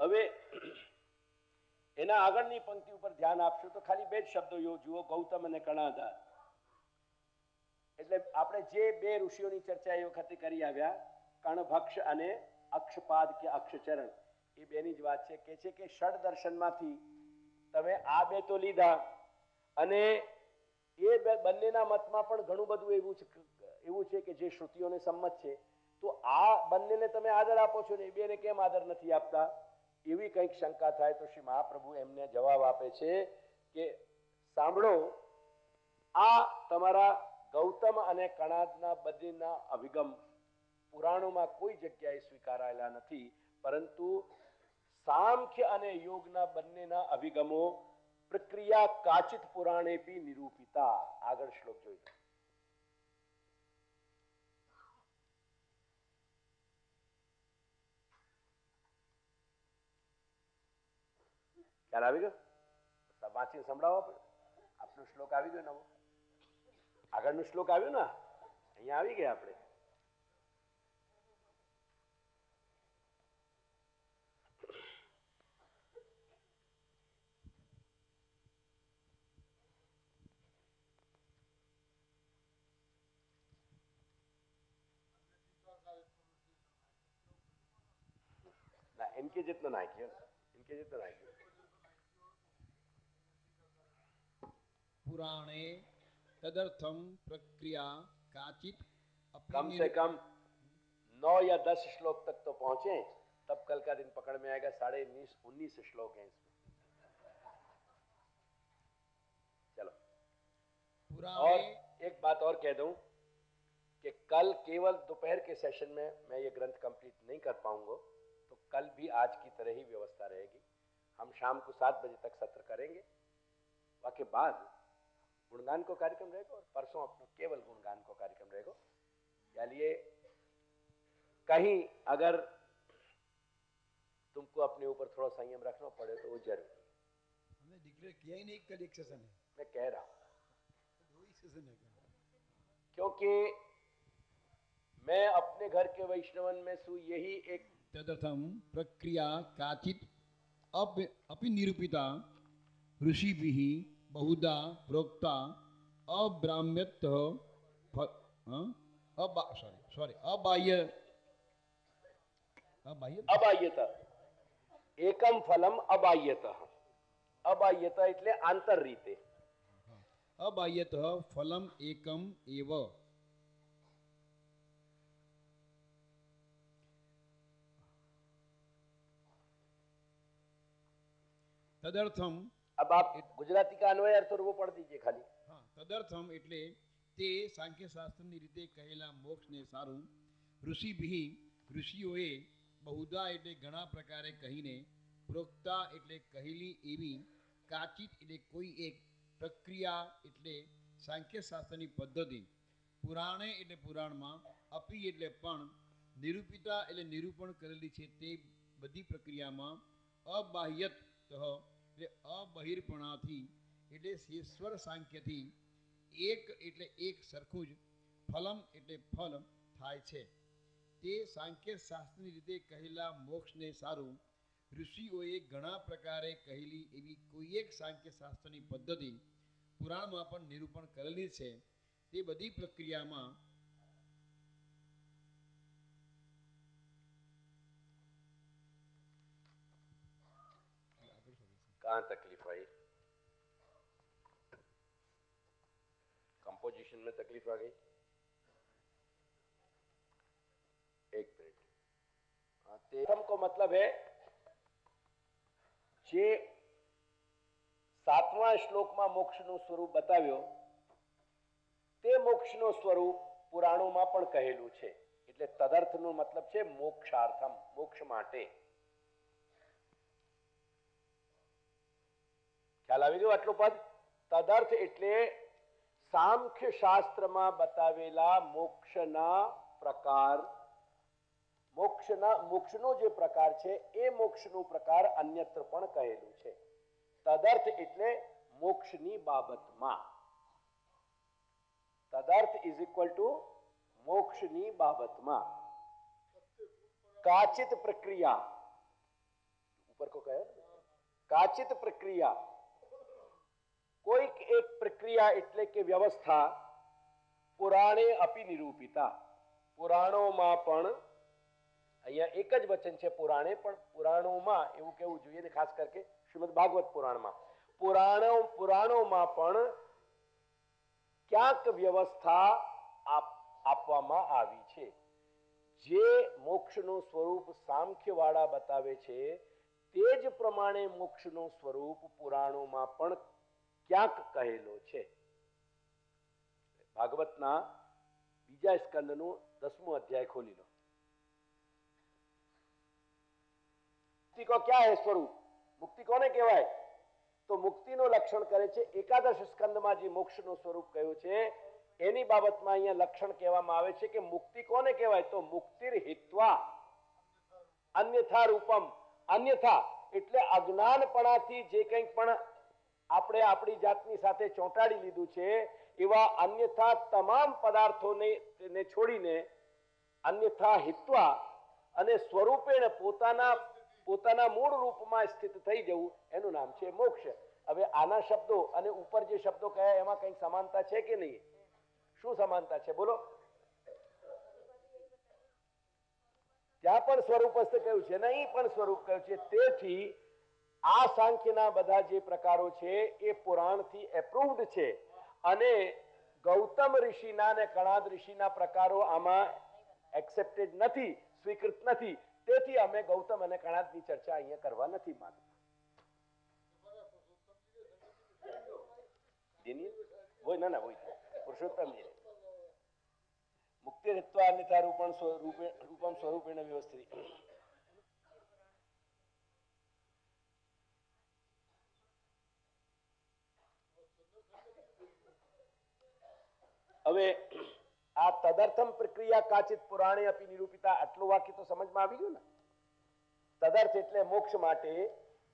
હવે એના આગળની પંક્તિ ઉપર ધ્યાન આપશો તો ખાલી બે જ શબ્દો જુઓ, ગૌતમ અને કણાદાર. એટલે આપણે જે બે ઋષિઓની ચર્ચા એ વખતે કરી આવ્યા, કર્ણભક્ષ અને અક્ષપાદ કે અક્ષચરણ, એ બેની જ વાત છે. કે ષડ દર્શનમાંથી તમે આ બે તો લીધા, અને એ બંનેના મતમાં પણ ઘણું બધું એવું છે કે જે શ્રુતિઓને સંમત છે. તો આ બંનેને તમે આદર આપો છો ને એ બેને કેમ આદર નથી આપતા, એવી કંઈક શંકા થાય તો શ્રી મહાપ્રભુ એમને જવાબ આપે છે કે સાંભળો, આ તમારા ગૌતમ અને કણાદના બંનેના અભિગમ પુરાણોમાં કોઈ જગ્યાએ સ્વીકારાયેલા નથી, પરંતુ સાંખ્ય અને યોગના બંનેના અભિગમો પ્રક્રિયા કાચિત પુરાણેપી નિરૂપિતા. આગળ શ્લોક જોઈ. ખ્યાલ આવી ગયો? વાંચીને સંભળાવો પડે. આપનો શ્લોક આવી ગયો નવો, આગળનો શ્લોક આવ્યો ને, અહીંયા આવી ગયા આપણે. ना इनके जितना नायक, इनके जितना नायक पुराणे तदर्थम प्रक्रिया काचित कम से कम 9 या 10 श्लोक तक तो पहुंचे, तब कल का दिन पकड़ में आएगा. 19.5 श्लोक हैं इसमें. चलो. और एक बात और कह दूं कि कल केवल दोपहर के सेशन में मैं ये ग्रंथ कंप्लीट नहीं कर पाऊंगा, तो कल भी आज की तरह ही व्यवस्था रहेगी. हम शाम को 7 बजे तक सत्र करेंगे. वाके बाद गुणगान को कार्यक्रम रहेगा, और परसों अपना केवल गुणगान को कार्यक्रम रहेगा. यानी कहीं अगर तुमको अपने ऊपर थोड़ा संयम रखना पड़े तो वो जरूर. हमने डिक्लेयर किया ही नहीं, कल एक सेशन है. मैं कह रहा हूं 2 ही सेशन है, क्योंकि मैं अपने घर के वैष्णवन में सु यही एक तदर्थम प्रक्रिया काचित अपि निरूपिता ऋषिभिः बहुधा प्रोक्ता अब्राह्म्यत अबाह्यता एकम फलम अबाह्यता. अबाह्यता એટલે આંતર રીતે. अबाह्यत फलम एकम एव. तदर्थम, अब आप गुजराती का अन्वय अर्थ वो पढ़ दीजिए खाली. हाँ, तदर्थम એટલે તે સાંખ્ય શાસ્ત્રની રીતે કહેલા મોક્ષને સારું ઋષિઓએ બહુધા એટલે ઘણા પ્રકારે કહીને, પ્રોક્તા એટલે કહેલી એવી, કાચિત એટલે કોઈ એક, પ્રક્રિયા એટલે સાંખ્ય શાસ્ત્રની પદ્ધતિ, પુરાણે એટલે પુરાણમાં, અપી એટલે પણ, નિરૂપિતા એટલે નિરૂપણ કરેલી છે તે બધી પ્રક્રિયામાં, અબાહ્યત એટલે અબહિર્પણાથી એટલે શેશ્વર સાંખ્યથી, એક એટલે એક સરખું જ, ફલમ એટલે ફલ થાય છે. તે સાંખ્ય શાસ્ત્રની રીતે કહેલા મોક્ષને સારું ઋષિઓએ ઘણા પ્રકારે કહેલી એવી કોઈ એક સાંખ્ય શાસ્ત્રની પદ્ધતિ પુરાણમાં પણ નિરૂપણ કરેલી છે. તે બધી પ્રક્રિયામાં कहाँ तकलीफ आई? कंपोजिशन में तकलीफ आ गई. एक मिनट. तेरहम को मतलब है जे 7मा શ્લોકમાં મોક્ષનું સ્વરૂપ બતાવ્યો, તે મોક્ષનું સ્વરૂપ પુરાણોમાં પણ કહેલું છે. એટલે તદર્થનો મતલબ છે મોક્ષાર્થમ, મોક્ષ માટે. ખ્યાલ આવી ગયો આટલું પદ? તદર્થ એટલે સાંખ્ય શાસ્ત્રમાં બતાવેલા મોક્ષના પ્રકાર, મોક્ષનો જે પ્રકાર છે એ મોક્ષનું પ્રકાર અન્યત્ર પણ કહેલું છે. તદર્થ એટલે મોક્ષની બાબતમાં. તદર્થ ઇઝ ઇક્વલ ટુ મોક્ષની બાબતમાં. કાચિત પ્રક્રિયા ऊपर को कहे काचित प्रक्रिया, કોઈક એક પ્રક્રિયા એટલે કે વ્યવસ્થા પુરાણે અપી નિરૂપિતા, પુરાણોમાં પણ, અહીંયા એક જ વચન છે પુરાણે, પણ પુરાણોમાં એવું કહેવું જોઈએ ને, ખાસ કરીને શ્રીમદ ભાગવત પુરાણમાં પુરાણોમાં પણ ક્યાંક વ્યવસ્થા આપવામાં આવી છે. જે મોક્ષનું સ્વરૂપ સાંખ્યવાળા બતાવે છે તે જ પ્રમાણે મોક્ષનું સ્વરૂપ પુરાણોમાં પણ ક્યાંક કહેલો છે. ભાગવતના બીજા સ્કંદનું 10મું અધ્યાય ખોલી લો. મુક્તિ કો ક્યા હૈ સ્વરૂપ, મુક્તિ કોને કહેવાય? તો મુક્તિનું લક્ષણ કરે છે એકાદશ સ્કંદમાં જે મોક્ષનું સ્વરૂપ કહ્યું છે એની બાબતમાં અહીંયા લક્ષણ કહેવામાં આવે છે કે મુક્તિ કોને કહેવાય? તો મુક્તિર હિત્વા અન્યથા રૂપમ. અન્યથા એટલે અજ્ઞાનપણાથી જે કંઈક પણ આપણે આપણી જાતની સાથે ચોંટાડી લીધું છે એવા અન્યથા તમામ પદાર્થોને છોડીને અન્યથા હિત્વા અને સ્વરૂપેણ પોતાના મૂળ રૂપમાં સ્થિત થઈ જવું, એનું નામ છે મોક્ષ. હવે આના શબ્દો અને ઉપર જે શબ્દો કયા એમાં કંઈક સમાનતા છે કે નહીં? શું સમાનતા છે બોલો? ત્યાં પણ સ્વરૂપસ્થ કહ્યું છે ને, અહીં પણ સ્વરૂપ કહ્યું છે. તેથી આ સાંખ્યના બધા જે પ્રકારો છે એ પુરાણથી એપ્રુવ્ડ છે અને ગૌતમ ઋષિના અને કણાદ ઋષિના પ્રકારો આમાં એક્સેપ્ટેડ નથી, સ્વીકૃત નથી. તેથી અમે ગૌતમ અને કણાદની ચર્ચા અહીંયા કરવા નથી માંગતા. પુરુષોત્તમ મુક્તિ હિત્વા અન્યથા રૂપમ સ્વરૂપેણ વ્યવસ્થિત. હવે આ તદર્થમ પ્રક્રિયા કાચિત પુરાણે અપી નિરૂપિતા, આટલું વાક્ય તો સમજમાં આવી ગયું ને? તદર્થ એટલે મોક્ષ માટે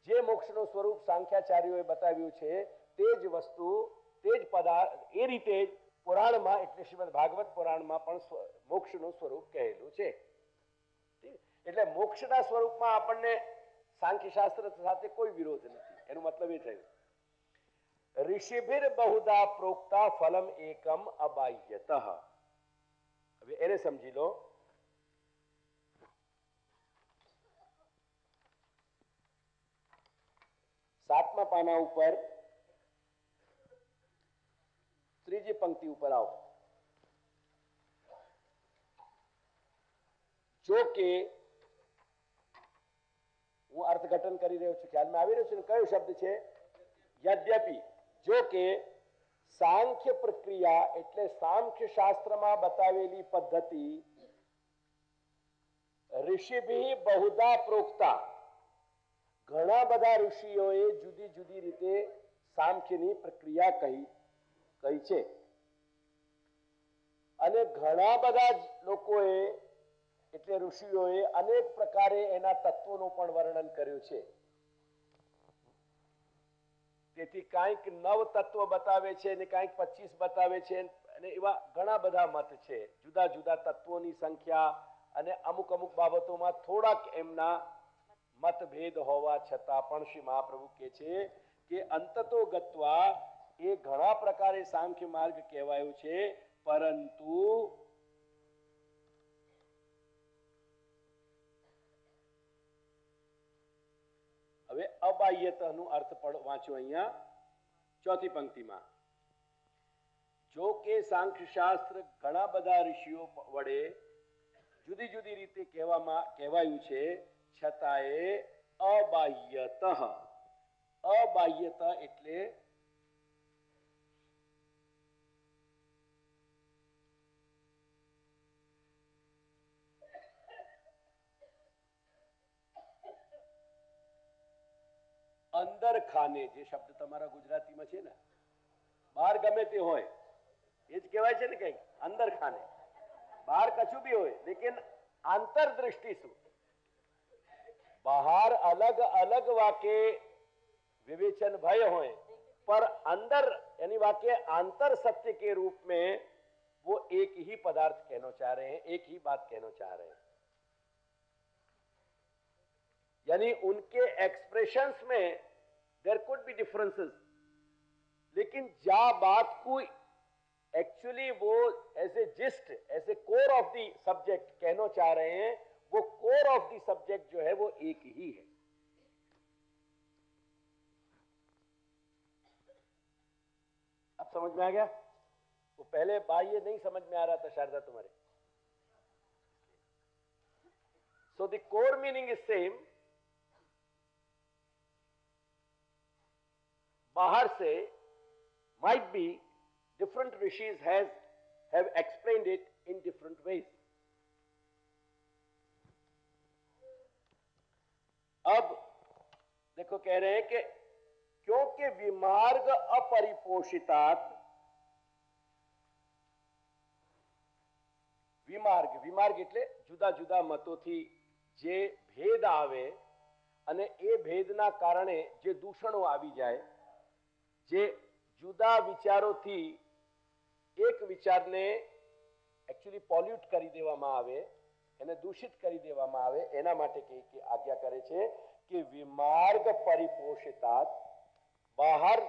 જે મોક્ષનું સ્વરૂપ સાંખ્યાચાર્યોએ બતાવ્યું છે તે જ વસ્તુ, તે જ પદાર્થ એ રીતે જ પુરાણમાં એટલે શ્રીમદ ભાગવત પુરાણમાં પણ મોક્ષનું સ્વરૂપ કહેલું છે. એટલે મોક્ષના સ્વરૂપમાં આપણને સાંખ્યશાસ્ત્ર સાથે કોઈ વિરોધ નથી. એનો મતલબ એ થયો ઋષિભિર બહુધા પ્રોક્તા ફલમ એકમ અબાહ્યતઃ. હવે એને સમજી લો. સાતમા પાના ઉપર ત્રીજી પંક્તિ ઉપર આવો. જો કે હું અર્થઘટન કરી રહ્યો છું, ખ્યાલમાં આવી રહ્યો છે ને? કયો શબ્દ છે? યદ્યપિ. જો કે સાંખ્ય પ્રક્રિયા એટલે સાંખ્ય શાસ્ત્રમાં બતાવેલી પદ્ધતિ ઋષિભી બહુધા પ્રોક્તા, ઘણા બધા ઋષિઓએ જુદી જુદી રીતે સાંખ્યની પ્રક્રિયા કહી છે અને ઘણા બધા લોકોએ એટલે ઋષિઓએ અનેક પ્રકારે એના તત્વોનું પણ વર્ણન કર્યું છે. તેથી કાંઈક 9 તત્વ બતાવે છે અને કાંઈક 25 બતાવે છે અને એવા ઘણા બધા મત છે. જુદા જુદા તત્વોની સંખ્યા અને અમુક બાબતોમાં થોડાક એમના મતભેદ હોવા છતાં પણ શ્રી મહાપ્રભુ કહે છે કે અંતતો ગત્વા એ ઘણા પ્રકારે સાંખ્ય માર્ગ કહેવાયો છે, પરંતુ હવે અબાહ્યતનું અર્થ પણ વાંચો અહીંયા ચોથી પંક્તિમાં. જો કે સાંખ્ય શાસ્ત્ર ઘણા બધા ઋષિઓ વડે જુદી જુદી રીતે કહેવાયું છે, છતાંય અબાહ્યત. અબાહ્યત એટલે અંદર ખાને, જે શબ્દ તમારા ગુજરાતીમાં છે ને, બહાર ગમે તે હોય એ જ કહેવાય છે ને, કંઈક અંદર ખાને. બહાર કશું બી હોય લેકિન આંતરદૃષ્ટિ શું? बाहर अलग अलग वाक्य विवेचन भय होए पर अंदर यानी वाक्य आंतर सत्य के रूप में वो एक ही पदार्थ कहना चाह रहे हैं, एक ही बात कहना चाह रहे हैं. यानी उनके एक्सप्रेशंस में देयर कुड बी डिफरेंसेस, लेकिन जा बात को एक्चुअली वो as a gist, as a core of the subject कहना चाह रहे हैं, वो कोर ऑफ द सब्जेक्ट जो है वो एक ही है। अब समझ में आ गया? वो पहले बाह्य नहीं समझ में आ रहा था शारदा तुम्हारे। So the core meaning is same. बाहर से might be different rishis have explained it in different ways. अब देखो कह रहे हैं कि क्योंकि विमार्ग अपरिपोषितात्, વિમાર્ગ એટલે જુદા જુદા મતોથી જે ભેદ આવે અને એ ભેદના કારણે જે દૂષણો આવી જાય, જે જુદા વિચારોથી એક વિચારને એકચ્યુઅલી પોલ્યુટ કરી દેવામાં આવે, એને દૂષિત કરી દેવામાં આવે, એના માટે કે આજ્ઞા કરે છે કે વિમાર્ગ પરિપોષિતાत्, બહાર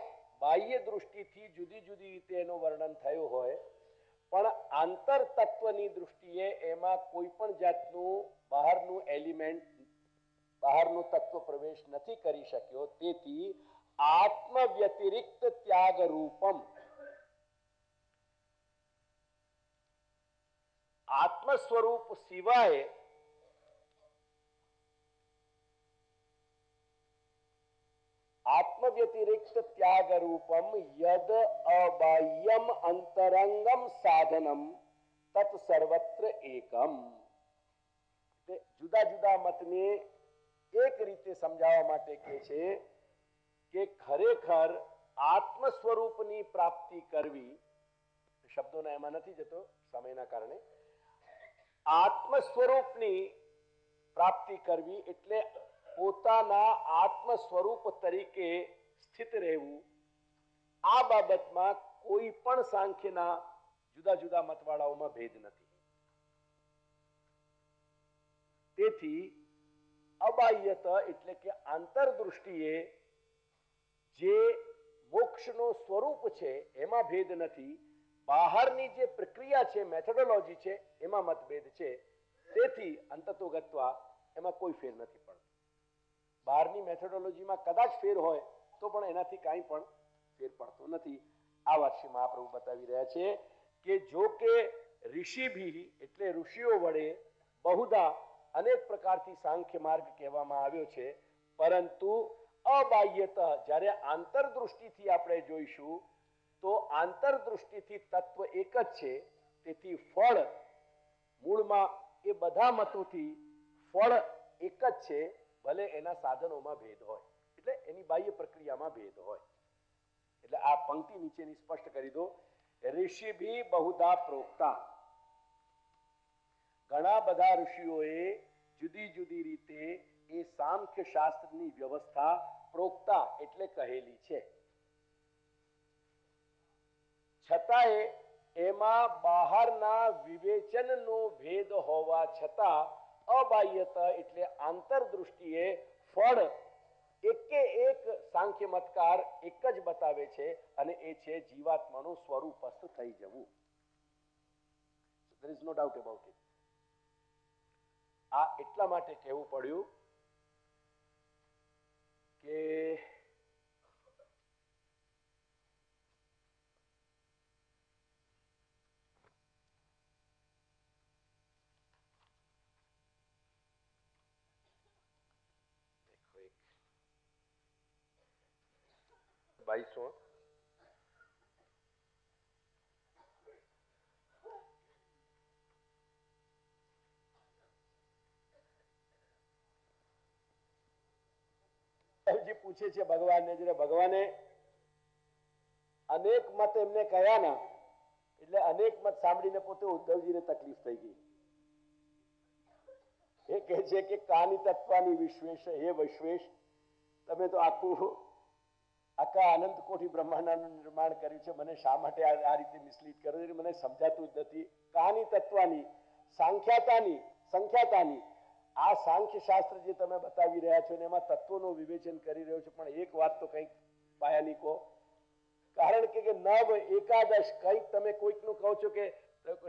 બાહ્ય દૃષ્ટિથી જુદી જુદી રીતે એનું વર્ણન થયું હોય, પણ આંતર તત્વની દૃષ્ટિએ એમાં કોઈ પણ જાતનું બહારનું એલિમેન્ટ, બહારનું તત્વ પ્રવેશ નથી કરી શક્યો, તેથી આત્મ વ્યતિરિક્ત ત્યાગ રૂપમ, આત્મ સ્વરૂપ સિવાય आत्म व्यतिरिक्त त्याग रूपम यद अबाह्यम अंतरंगम साधनम तत् सर्वत्र एकम। जुदा जुदा मतने एक रीते समझावा माटे के छे के खरेखर आत्म स्वरूपनी प्राप्ति करवी, शब्दों एमां नथी जतो समयना कारणे, आत्म स्वरूपनी प्राप्ति करवी एटले પોતાના આત્મ સ્વરૂપ તરીકે સ્થિત રહેવું, આ બાબતમાં કોઈ પણ સાંખ્યના જુદા જુદા મતવાળાઓમાં ભેદ નથી। તેથી અબાહ્યત એટલે કે આંતરદૃષ્ટિએ જે મોક્ષનો સ્વરૂપ છે એમાં ભેદ નથી, બહારની જે પ્રક્રિયા છે, મેથોડોલોજી છે, એમાં મતભેદ છે। તેથી અંતતો ગત્વા એમાં કોઈ ફેર નથી પડતો। બહારની મેથોડોલોજીમાં કદાચ ફેર હોય તો પણ એનાથી કાંઈ પણ ફેર પડતો નથી। આ વાત શ્રી મહાપ્રભુ બતાવી રહ્યા છે કે જો કે ઋષિભી એટલે ઋષિઓ વડે બહુધા અનેક પ્રકારથી સાંખ્ય માર્ગ કહેવામાં આવ્યો છે, પરંતુ અબાહ્યત જ્યારે આંતરદૃષ્ટિથી આપણે જોઈશું તો આંતરદૃષ્ટિથી તત્વ એક જ છે, તેથી ફળ મૂળમાં એ બધા મતોથી ફળ એક જ છે, ભલે એના સાધનોમાં ભેદ હોય, એટલે એની બાહ્ય પ્રક્રિયામાં ભેદ હોય। એટલે આ પંક્તિ નીચેની સ્પષ્ટ કરી દો, ઋષિભી બહુધા પ્રોક્તા, ઘણા બધા ઋષિઓએ જુદી જુદી રીતે એ સાંખ્ય શાસ્ત્રની વ્યવસ્થા પ્રોક્તા એટલે કહેલી છે, છતાંય એમાં બહારના વિવેચનનો ભેદ હોવા છતાં અબાહ્યતા એટલે આંતરદૃષ્ટિએ ફળ એકે એક સાંખ્ય મતકાર એક જ બતાવે છે, અને એ છે જીવાત્માનું સ્વરૂપસ્થ થઈ જવું। there is no doubt about it। આ એટલા માટે કહેવું પડ્યું કે બાઈસો પૂછે છે ભગવાનને, જ્યારે ભગવાને અનેક મત એમને કહ્યા ના, એટલે અનેક મત સાંભળીને પોતે ઉદ્ધવજીને તકલીફ થઈ ગઈ। એ કહે છે કે કાની તત્વાની વિશ્વેશ, હે વૈશ્વેશ, તમે તો આખા અનંત કોટી બ્રહ્માંડનું નિર્માણ કર્યું છે, મને શા માટે આ રીતે મિસલીડ કરો છો? મને સમજાતું જ નથી। કાની તત્વાની, સંખ્યાતાની, આ સાંખ્ય શાસ્ત્ર જે તમે બતાવી રહ્યા છો ને એમાં તત્વોનું વિવેચન કરી રહ્યો છો, પણ એક વાત તો કંઈક પાયાની કહો. કારણ કે નવ એકાદશ કંઈક તમે કોઈકનું કહો છો કે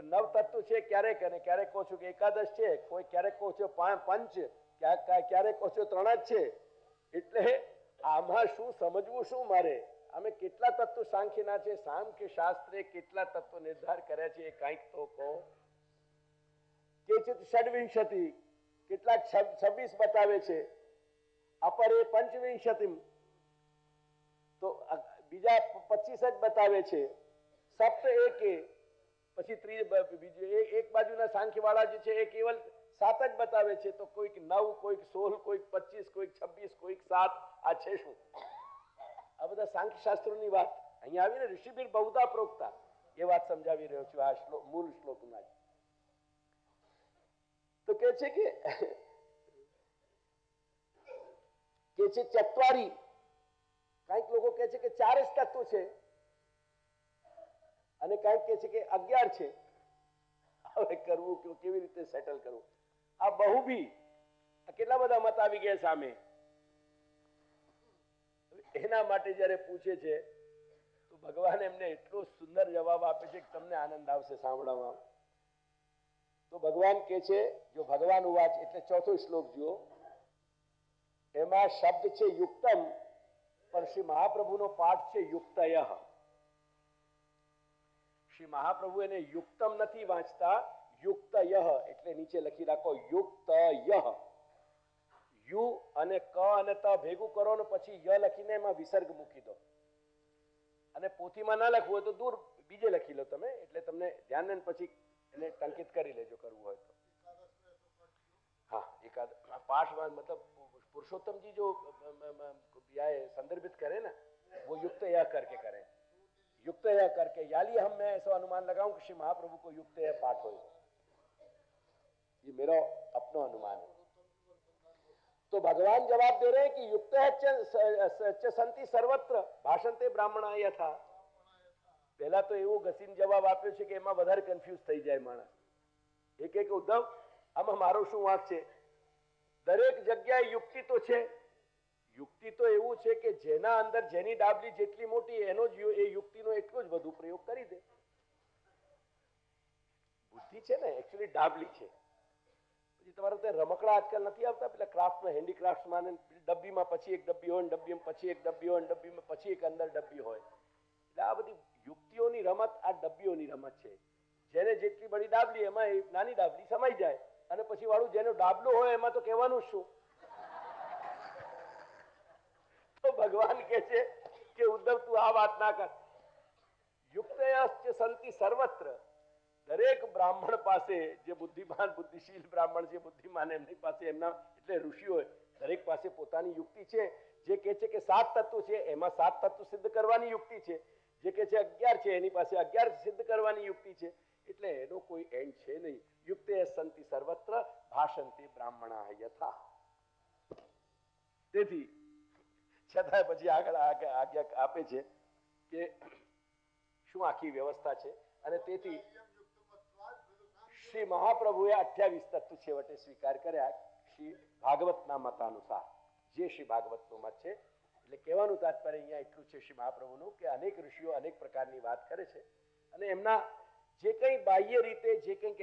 નવ તત્વ છે ક્યારેક, અને ક્યારેક કહો છો કે એકાદશ છે, કોઈ ક્યારેક કહો છો પંચ, ક્યારેક કહો છો 3 જ છે. એટલે આમાં શું સમજવું, શું મારે અમે કેટલા તત્વ સાંખ્યના છે, સાંખ્ય શાસ્ત્રે કેટલા તત્વ નિર્ધાર કર્યા છે એ કંઈક તો કહો. કેચિત ષડવિંશતિ કેટલાક 26 બતાવે છે, અપરે પંચવિંશતિમ તો બીજા 25 જ બતાવે છે, સપ્ત એકે પછી બીજું એક બાજુના સાંખ્ય વાળા જે છે એ કેવલ 7 જ બતાવે છે. તો કોઈક 9, કોઈક 16, કોઈક 25, કોઈક 26, કોઈક 7. આ છે શું? આ બધા સાંખ્ય શાસ્ત્રોની વાત અહીંયા આવીને ઋષિભીર બહુધા પ્રોક્તા એ વાત સમજાવી રહ્યો છું આ મૂળ શ્લોકમાં. તો કે છે કે છે ચત્વારી, કઈક લોકો કહે છે કે 4 જ તત્વો છે, અને કઈક કહે છે કે 11 છે. હવે કરવું કેવી રીતે સેટલ કરવું? આ બહુભી કેટલા બધા મત આવી ગયા સામે. એના માટે જયારે પૂછે છે તો ભગવાન એમને એટલો સુંદર જવાબ આપે છે કે તમને આનંદ આવશે સાંભળવામાં. તો ભગવાન કહે છે, જો ભગવાન ઉવાચ એટલે 4થો શ્લોક જુઓ, એમાં શબ્દ છે યુક્તમ, પણ શ્રી મહાપ્રભુનો પાઠ છે યુક્તય. શ્રી મહાપ્રભુ એને યુક્તમ નથી વાંચતા, યુક્તય એટલે નીચે લખી રાખો યુક્તય. યુ અને ક અને ત ભેગું કરો ને પછી ય લખીને એમાં વિસર્ગ મૂકી દો. અને પોથીમાં ના લખવું હોય તો દૂર બીજે લખી લો તમે, એટલે તમને ધ્યાન ને પછી એને ટંકિત કરી લેજો કરવું હોય તો. हाँ एकाद पाठ मतलब पुरुषोत्तम जी जो संदर्भित करे ना वो युक्त यह करके करें, युक्त यह करके, याली हम मैं ऐसा अनुमान लगाऊं कि श्री महाप्रभु को युक्त यह पाठ हो. ये मेरा अपना अनुमान है. तो भगवान जवाब दे रहे हैं कि युक्त संति सर्वत्र भाषंते ब्राह्मणा यथा. पहला तो એવું ઘસીને જવાબ આપ્યો છે કે એમાં વધારે કન્ફ્યુઝ થઈ જાય માણસ. એક ઉદ્ધવ આમાં મારો શું વાંક છે? દરેક જગ્યાએ યુક્તિ તો છે. યુક્તિ તો એવું છે કે જેના અંદર જેની ડાબલી જેટલી મોટી એનો જ એ યુક્તિનો એટલો જ વધુ પ્રયોગ કરી દે. બુદ્ધિ છે ને એકચ્યુઅલી ડાબલી છે. પછી તમારે તે રમકડા આજકાલ નથી આવતા પેલા ક્રાફ્ટમાં, હેન્ડીક્રાફ્ટમાં, ડબ્બીમાં પછી એક ડબ્બી હોય, ડબ્બીમાં પછી એક ડબ્બી હોય, ડબ્બીમાં પછી એક અંદર ડબ્બી હોય. એટલે આ બધી યુક્તિઓની રમત આ ડબ્બીઓની રમત છે. જેને જેટલી બડી ડાબલી એમાં નાની ડાબલી સમાઈ જાય, અને પછી વાળું જેનો ડાબલો હોય એમાં તો કહેવાનું શું? તો ભગવાન કહે છે કે ઉદ્ધવ તું આ વાત ના કર. યુક્તયશ્ચ સંતિ સર્વત્ર, દરેક બ્રાહ્મણ પાસે જે બુદ્ધિમાન બુદ્ધિશીલ બ્રાહ્મણ છે, બુદ્ધિમાન એમની પાસે એમના એટલે ઋષિઓ દરેક પાસે પોતાની યુક્તિ છે. જે કહે છે કે 7 તત્વો છે એમાં 7 તત્વો સિદ્ધ કરવાની યુક્તિ છે. જે કહે છે 11 છે એની પાસે 11 સિદ્ધ કરવાની યુક્તિ છે. એટલે એનો કોઈ એન્ડ છે નહીં. યુક્તે સંતિ સર્વત્ર ભાષંતે બ્રાહ્મણા યથા. તેથી છતાં પછી આગળ આજ્ઞા આપે છે કે શું આખી વ્યવસ્થા છે. અને તેથી શ્રી મહાપ્રભુએ 28 તત્વ છેવટે સ્વીકાર કર્યા શ્રી ભાગવતના મતાનુસાર. જે શ્રી ભાગવતનો મત છે. એટલે કહેવાનું તાત્પર્ય અહીંયા એટલું છે શ્રી મહાપ્રભુનું કે અનેક ઋષિઓ અનેક પ્રકારની વાત કરે છે, અને એમના જે કંઈ બાહ્ય રીતે જે કંઈક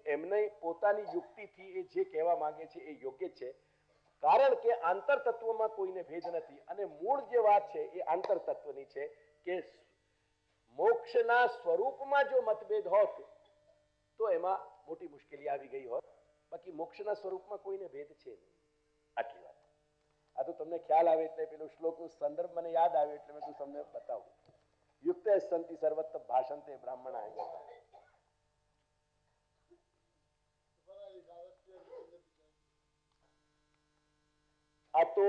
એમને પોતાની યુક્તિથી એ જે કહેવા માંગે છે એ યોગ્ય છે. કારણ કે આંતર તત્વમાં કોઈને ભેદ નથી, અને મૂળ જે વાત છે એ આંતર તત્વની છે કે મોક્ષના સ્વરૂપમાં જો મતભેદ હોત તો એમાં મોટી મુશ્કેલી આવી ગઈ હોત. બાકી મોક્ષના સ્વરૂપમાં કોઈને ભેદ છે નહીં. આટલી વાત. આ તો તમને ખ્યાલ આવે એટલે પેલો શ્લોકનો સંદર્ભ મને યાદ આવ્યો એટલે મેં તમને બતાવું. યુક્ત સંતિ સર્વત્ર ભાષંતે બ્રાહ્મણા યથા. આ તો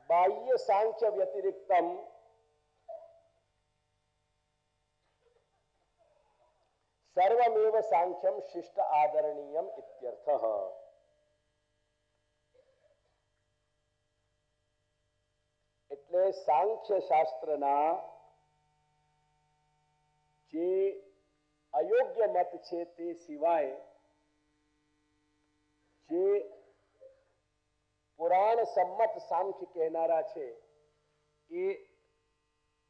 બાહ્ય સાંખ્ય વ્યતિરિક્તમ સર્વમેવ સાંખ્યમ શિષ્ટ આદરણીયમ ઇત્યર્થઃ. એટલે સાંખ્ય શાસ્ત્રના જે અયોગ્ય મત છે તે સિવાય જે પુરાણ સંમત સાંખ્ય કહેનારા છે એ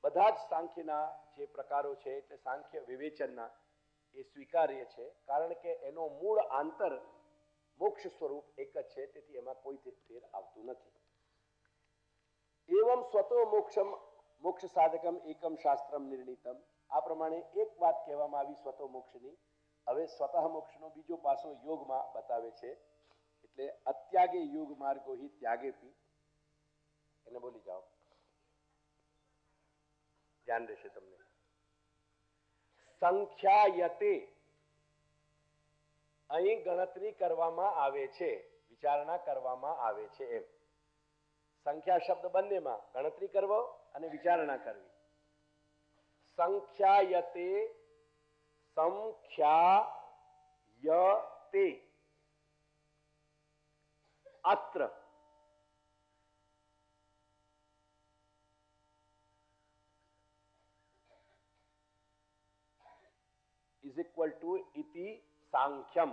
બધા જ સાંખ્યના જે પ્રકારો છે એટલે સાંખ્ય વિવેચનના એ સ્વીકાર્ય છે, કારણ કે એનો મૂળ આંતર મોક્ષ સ્વરૂપ એક જ છે, તેથી એમાં કોઈ ફેર આવતું નથી. એવમ સ્વતો મોક્ષમ મોક્ષ સાધકમ એકમ શાસ્ત્રમ નિર્ણિતમ. આ પ્રમાણે એક વાત કહેવામાં આવી સ્વતો મોક્ષની. હવે સ્વતઃ મોક્ષનો બીજો પાસો યોગમાં બતાવે છે, એટલે અત્યાગે યોગ માર્ગો હિ ત્યાગે પી. એને બોલી જાઓ, ધ્યાન રહેશે તમને. સંખ્યાયતે અહીં ગણતરી કરવામાં આવે છે, વિચારણા કરવામાં આવે છે. એમ સંખ્યા શબ્દ બંનેમાં ગણતરી કરવો અને વિચારણા કરવી. સંખ્યાયતે સંખ્યાયતે અત્ર is equal to iti सांख्यम.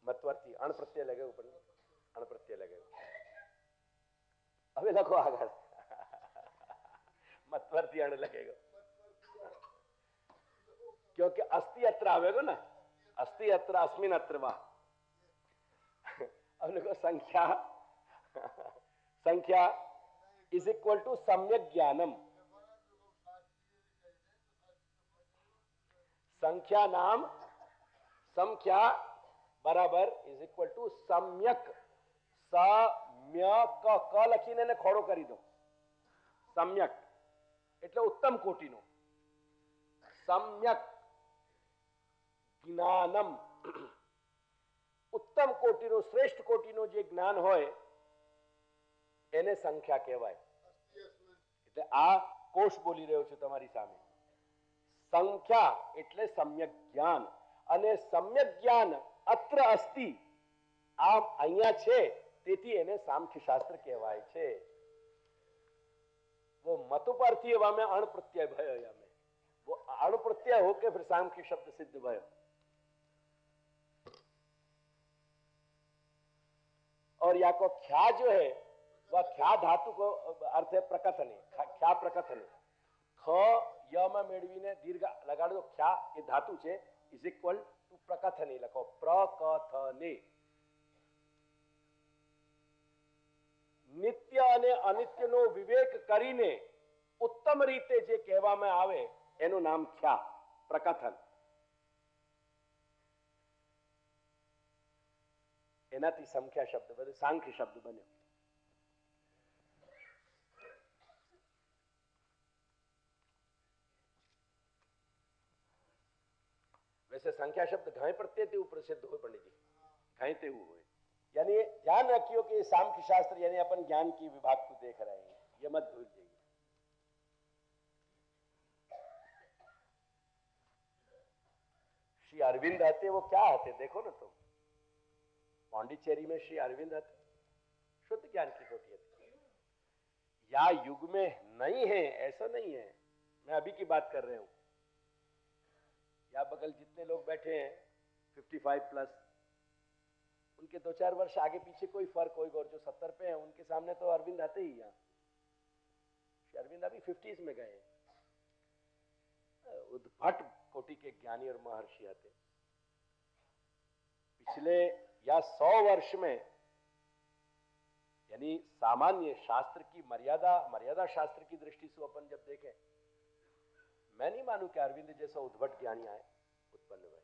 મતવર્તી અણ પ્રત્યય લગે ઉપર, અણ પ્રત્યય લગે. હવે લખો આગળ, મતવર્તી અણ लगेगा, क्योंकि अस्ति अत्र आवेगा ना, अस्ति अत्र अस्मिन अत्र वा. अब लिखो संख्या, संख्या इज इक्वल टू सम्यक ज्ञानम. संख्या नाम संख्या बराबर इज इक्वल टू सम्यक. सम्यक क લખીને એને ખોડો કરી દો. सम्यक એટલે ઉત્તમ કોટીનો. सम्यक જ્ઞાનમ, ઉત્તમ કોટીનો શ્રેષ્ઠ કોટીનો જે જ્ઞાન હોય એને સંખ્યા કહેવાય. એટલે આ કોષ બોલી રહ્યો છું તમારી સામે. સંખ્યા એટલે સમ્યક જ્ઞાન, અને સમ્યક જ્ઞાન અત્ર અસ્તિ, આ અહીંયા છે, તેથી એને સાંખ્ય શાસ્ત્ર કહેવાય છે. वो मतुपार्थी में अण प्रत्यय भयो, में वो अण प्रत्यय होके फिर सांख्य शब्द सिद्ध भयो. और या को ख्या जो है वह ख्या धातु को अर्थ है प्रकथने, ख्या प्रकथने. ख य में मेळवीने दीर्घ लगाडो, ख्या એ ધાતુ છે, ઇઝ ઇક્વલ ટુ પ્રકથને લખો, પ્રકથને. નિત્ય અને અનિત્યનો વિવેક કરીને ઉત્તમ રીતે જે કહેવામાં આવે એનું નામ ખ્યા, પ્રકથન. એનાથી સંખ્યા શબ્દ બન્યો, સાંખ્ય શબ્દ બન્યો. वैसे संख्या शब्द घाय प्रत्यय तेवं प्रसिद्ध हो पंडित जी, घाय तेवं हो. यानी ध्यान रखियो कि सांख्य शास्त्र यानी अपन ज्ञान की विभाग को देख रहे हैं, ये मत भूल जाइए. श्री अरविंद हते वो क्या हते देखो ना तुम. पांडिचेरी में श्री अरविंद हते, शुद्ध ज्ञान की कोटि हती. या युग में नहीं है ऐसा नहीं है, मैं अभी की बात कर रहा हूं. या बगल जितने लोग बैठे हैं 55 प्लस, उनके 2-4 वर्ष आगे पीछे कोई फर्क होगा, और जो 70 पे हैं उनके सामने तो अरविंद आते ही. यहाँ अरविंद अभी 50s में गए. उद्भट कोटि के ज्ञानी और महर्षि आते. पिछले या 100 वर्ष में, यानी सामान्य शास्त्र की मर्यादा शास्त्र की दृष्टि से अपन जब देखें, मैं नहीं मानूं कि अरविंद जैसा उद्भट ज्ञानी आए उत्पन्न हुए.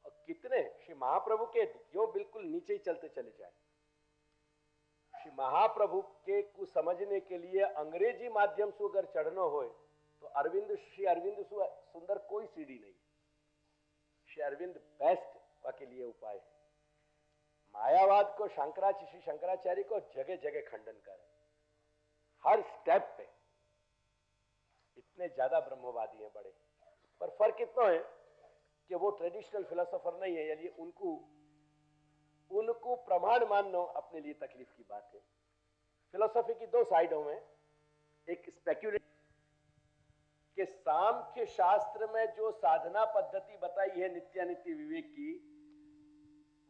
और कितने श्री महाप्रभु के जो बिल्कुल नीचे ही चलते चले जाए. श्री महाप्रभु के को समझने के लिए अंग्रेजी माध्यम से अगर चढ़ना हो तो श्री अरविंद सुंदर कोई सीढ़ी नहीं. श्री अरविंद बेस्ट के लिए उपाय है. मायावाद को श्री शंकराचार्य को जगह जगह खंडन करे, हर स्टेप पे. इतने ज्यादा ब्रह्मवादी हैं बड़े, पर फर्क इतना है कि वो ट्रेडिशनल फिलोसोफर नहीं है, यानी उनको प्रमाण मानना अपने लिए तकलीफ की बात है. फिलोसॉफी की 2 साइडों में, एक स्पेक्युलेट कि कि सांख्य शास्त्र में जो साधना पद्धति बताई है नित्यानित्य विवेक की,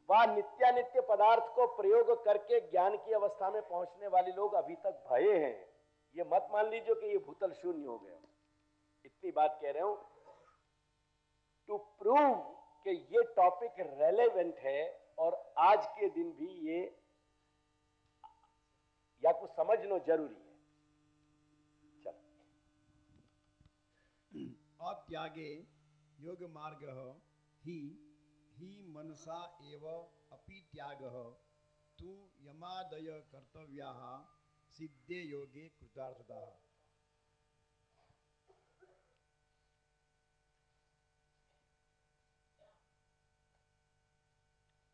वह नित्यानित्य पदार्थ को प्रयोग करके ज्ञान की अवस्था में पहुंचने वाले लोग अभी तक भये हैं। ये मत मान लीजिए कि ये भूतल शून्य हो गया। इतनी बात कह रहा हूं टू प्रूव कि ये टॉपिक रेलेवेंट है और आज के दिन भी ये या कुछ समझना जरूरी है। चल अत्यागे योग मार्ग ही मनसा एव अपि त्यागः तु यमादय कर्तव्याः सिद्धे योगे कृतार्थतः।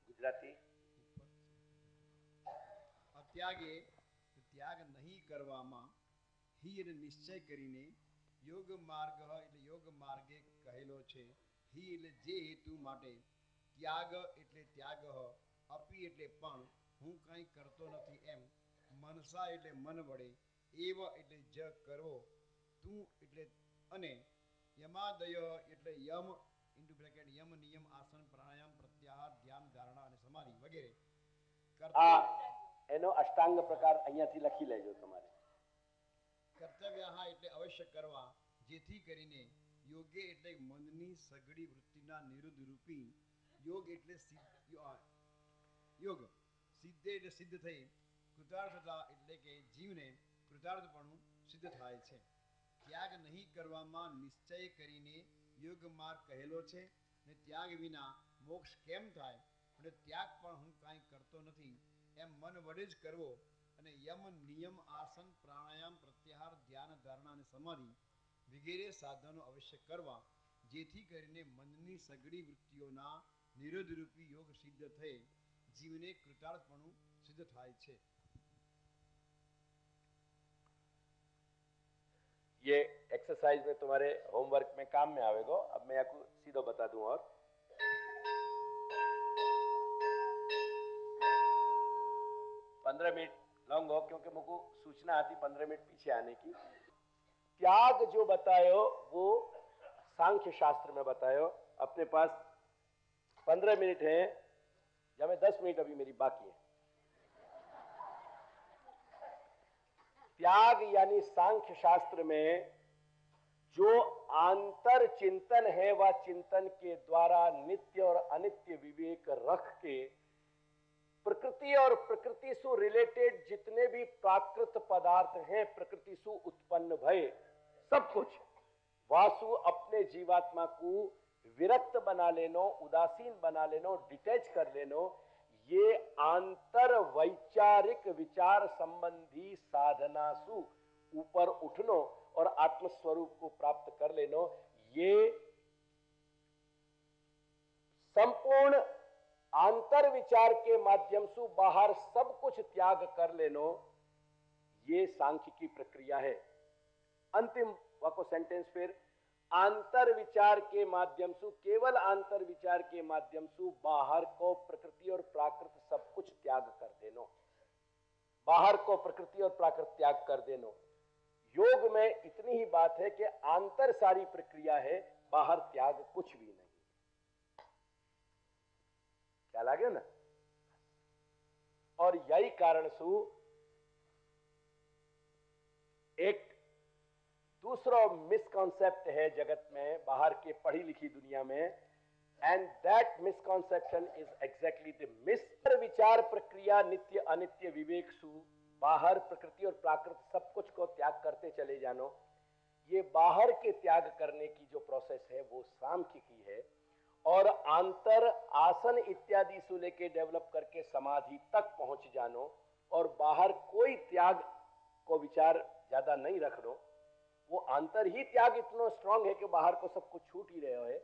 गुजराती અત્યાગે ત્યાગ નહીં કરવામાં ही નિશ્ચય કરીને યોગ માર્ગ એટલે યોગ માર્ગે કહેલો છે। ही એટલે જે હેતુ માટે, ત્યાગ એટલે ત્યાગ, અપી એટલે પણ, હું કંઈ કરતો નથી એમ, મનસા એટલે મન વડે, એવ એટલે જ કરવો, તું એટલે અને, યમાદય એટલે યમ ઇન્ટુ બ્રેકેટ યમ નિયમ આસન પ્રાણાયામ પ્રત્યાહાર ધ્યાન ધારણા અને સમાધિ વગેરે એનો અષ્ટાંગ પ્રકાર અહીંયાથી લખી લેજો તમારે। કર્તવ્ય એટલે અવશ્ય કરવા, જેથી કરીને યોગે એટલે મનની સઘળી વૃત્તિના નિરુદ્ધ રૂપી, યોગ એટલે યોગ, સિદ્ધે એટલે સિદ્ધ થઈ, કૃતાર્થતા એટલે કે જીવને કૃતાર્થપણું સિદ્ધ થાય છે। ત્યાગ નહીં કરવામાં નિશ્ચય કરીને યોગ માર્ગ કહેલો છે ને ત્યાગ વિના મોક્ષ કેમ થાય, અને ત્યાગ પણ હું કાંઈ કરતો નથી એમ મન વડે જ કરવો, અને યમ નિયમ આસન પ્રાણાયામ પ્રત્યાહાર ધ્યાન ધારણા અને સમાધિ વગેરે સાધનો અવશ્ય કરવા, જેથી કરીને મનની સઘળી વૃત્તિઓના નિરોધરૂપી યોગ સિદ્ધ થઈ જીવને કૃતાર્થપણું સિદ્ધ થાય છે। ये एक्सरसाइज में तुम्हारे होमवर्क में काम में आवेगा। अब मैं आपको सीधा बता दूं और 15 मिनट लॉन्ग हो, क्योंकि मुझको सूचना आती 15 मिनट पीछे आने की। त्याग जो बतायो वो सांख्य शास्त्र में बतायो। अपने पास 15 मिनट है या मैं 10 मिनट अभी मेरी बाकी है। त्याग यानी सांख्य शास्त्र में जो आंतर चिंतन है वह चिंतन के द्वारा नित्य और अनित्य विवेक रख के प्रकृति और प्रकृति से रिलेटेड जितने भी प्राकृत पदार्थ हैं, प्रकृति से उत्पन्न भय सब कुछ वासु अपने जीवात्मा को विरक्त बना लेनो, उदासीन बना लेनो, डिटैच कर लेनो, ये आंतर वैचारिक विचार संबंधी साधना सु ऊपर उठनो और आत्मस्वरूप को प्राप्त कर लेनो, ये संपूर्ण आंतर विचार के माध्यम से बाहर सब कुछ त्याग कर लेनो, ये सांख्य की प्रक्रिया है। अंतिम वाको सेंटेंस फिर, आंतर विचार के माध्यम से, केवल आंतर विचार के माध्यम से बाहर को प्रकृति और प्राकृत सब कुछ त्याग कर देनो, बाहर को प्रकृति और प्राकृत त्याग कर देनो। योग में इतनी ही बात है कि आंतर सारी प्रक्रिया है, बाहर त्याग कुछ भी नहीं। क्या लगे ना? और यही कारण से एक दूसरा मिसकॉन्सेप्ट है जगत में, बाहर के पढ़ी लिखी दुनिया में, and that misconception is exactly the miss. विचार प्रक्रिया नित्य अनित्य विवेक सु बाहर प्रकृति और प्राकृत सब कुछ को त्याग करते चले जानो, ये बाहर के त्याग करने की जो प्रोसेस है वो सांख्य की है। और आंतर आसन इत्यादि से लेके डेवलप करके समाधि तक पहुंच जानो और बाहर कोई त्याग को विचार ज्यादा नहीं रख दो, वो आंतर ही त्याग इतना स्ट्रांग है कि बाहर को सब कुछ छूट ही रहे है।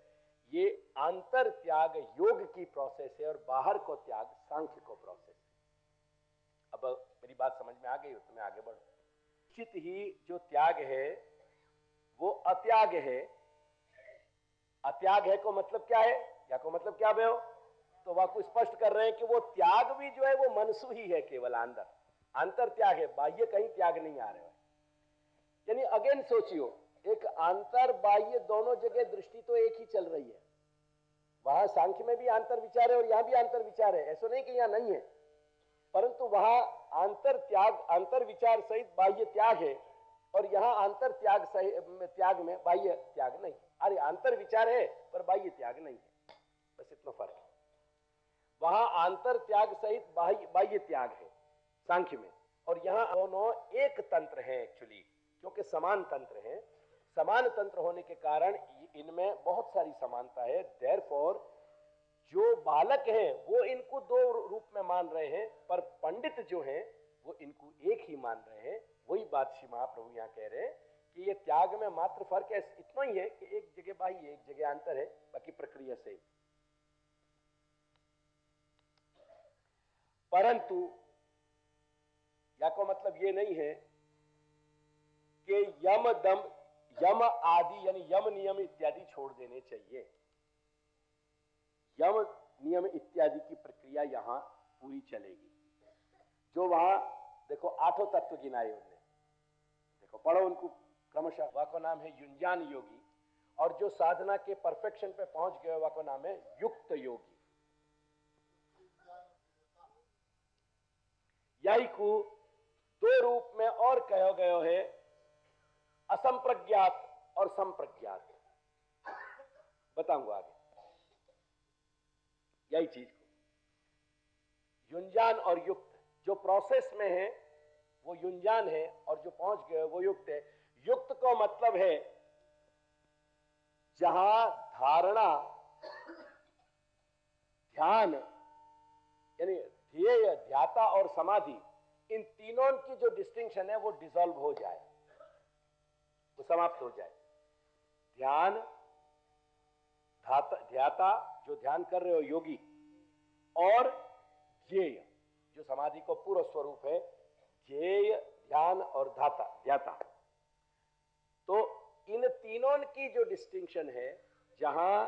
ये आंतर त्याग योग की प्रोसेस है और बाहर को त्याग सांख्य को प्रोसेस है। अब मेरी बात समझ में आ गई हो तो मैं आगे बढ़ूं। निश्चित ही जो त्याग है वो अत्याग है। अत्याग है को मतलब क्या है या को मतलब क्या भयो, तो वह को स्पष्ट कर रहे हैं कि वो त्याग भी जो है वो मनसु ही है, केवल अंदर त्याग है, बाह्य कहीं त्याग नहीं आ रहे हो। यानी अगेन सोचियो एक आंतर बाह्य दोनों जगह दृष्टि तो एक ही चल रही है। वहां सांख्य में भी आंतर विचार है और यहां भी आंतर विचार है, ऐसा नहीं कि यहां नहीं है, परंतु वहां आंतर त्याग, आंतर विचार सहित बाह्य त्याग है और यहां आंतर त्याग त्याग में बाह्य त्याग नहीं। अरे आंतर विचार है पर बाह्य त्याग नहीं है, बस इतना फर्क है। वहां आंतर त्याग सहित बाह्य त्याग है सांख्य में, और यहां दोनों एक तंत्र है एक्चुअली, क्योंकि समान तंत्र है। समान तंत्र होने के कारण इनमें बहुत सारी समानता है। देयरफॉर जो बालक हैं वो इनको दो रूप में मान रहे हैं, पर पंडित जो हैं वो इनको एक ही मान रहे हैं। वही बात श्री महाप्रभु यहाँ कह रहे हैं कि ये त्याग में मात्र फर्क है, इतना ही है कि एक जगह बाह्य एक जगह अंतर है, बाकी प्रक्रिया सेम। परंतु या को मतलब ये नहीं है कि यम आदि यानी यम नियम इत्यादि छोड़ देने चाहिए। यम नियम इत्यादि की प्रक्रिया यहां पूरी चलेगी। जो वहां देखो 8 तत्व गिनाए उन्होंने, देखो पढ़ो उनको क्रमशः। वह को नाम है युंजान योगी, और जो साधना के परफेक्शन पे पहुंच गए वह को नाम है युक्त योगी। यही को दो रूप में और कहो गयो है, असंप्रज्ञात और संप्रज्ञात। बताऊंगा आगे यही चीज को। युंजान और युक्त, जो प्रोसेस में है वो युंजान है और जो पहुंच गए वो युक्त है। युक्त को मतलब है जहां धारणा, ध्यान यानी ध्येय, ध्याता और समाधि, इन तीनों की जो डिस्टिंक्शन है वो डिसॉल्व हो जाए, वो समाप्त हो जाए। ध्यान, ध्याता जो ध्यान कर रहे हो योगी, और ध्येय जो समाधि को पूर्ण स्वरूप है। ध्येय, ध्यान और ध्याता, तो इन तीनों की जो डिस्टिंक्शन है, जहां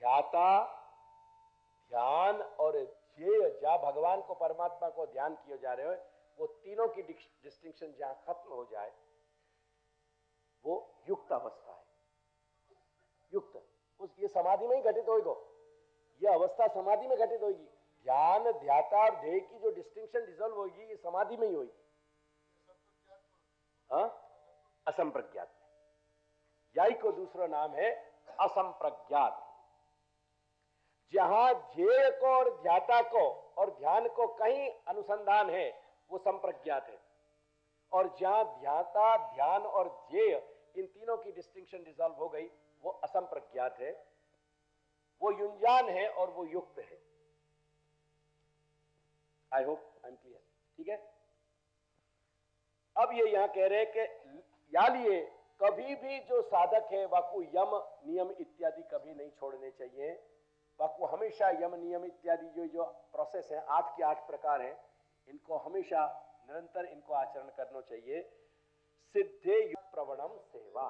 ध्याता, ध्यान और ध्येय, जहां भगवान को, परमात्मा को ध्यान किए जा रहे हो, वो तीनों की डिस्टिंक्शन जहां खत्म हो जाए वो युक्त अवस्था है। युक्त उस ये समाधि में ही घटित होगी, ये अवस्था समाधि में घटित होगी। ध्यान, ध्याता और ध्येय की जो डिस्टिंक्शन डिसॉल्व होगी ये समाधि में ही होगी। असंप्रज्ञात में, यही को दूसरा नाम है असंप्रज्ञात। जहां ध्येय को और ध्याता को और ध्यान को कहीं अनुसंधान है वो संप्रज्ञात है, और जहां ध्याता, ध्यान और ध्येय इन तीनों की डिस्टिंक्शन डिसॉल्व हो गई वो असंप्रज्ञात है, वो युंजान है और वो युक्त है। I hope I am clear, ठीक है। अब ये यहां कह रहे हैं कि या लिए कभी भी जो साधक है वाकु यम नियम इत्यादि कभी नहीं छोड़ने चाहिए। वाकु हमेशा यम नियम इत्यादि जो प्रोसेस है, 8 के 8 प्रकार हैं, इनको हमेशा निरंतर इनको आचरण करना चाहिए। सिद्धे युक्त प्रवणम सेवा।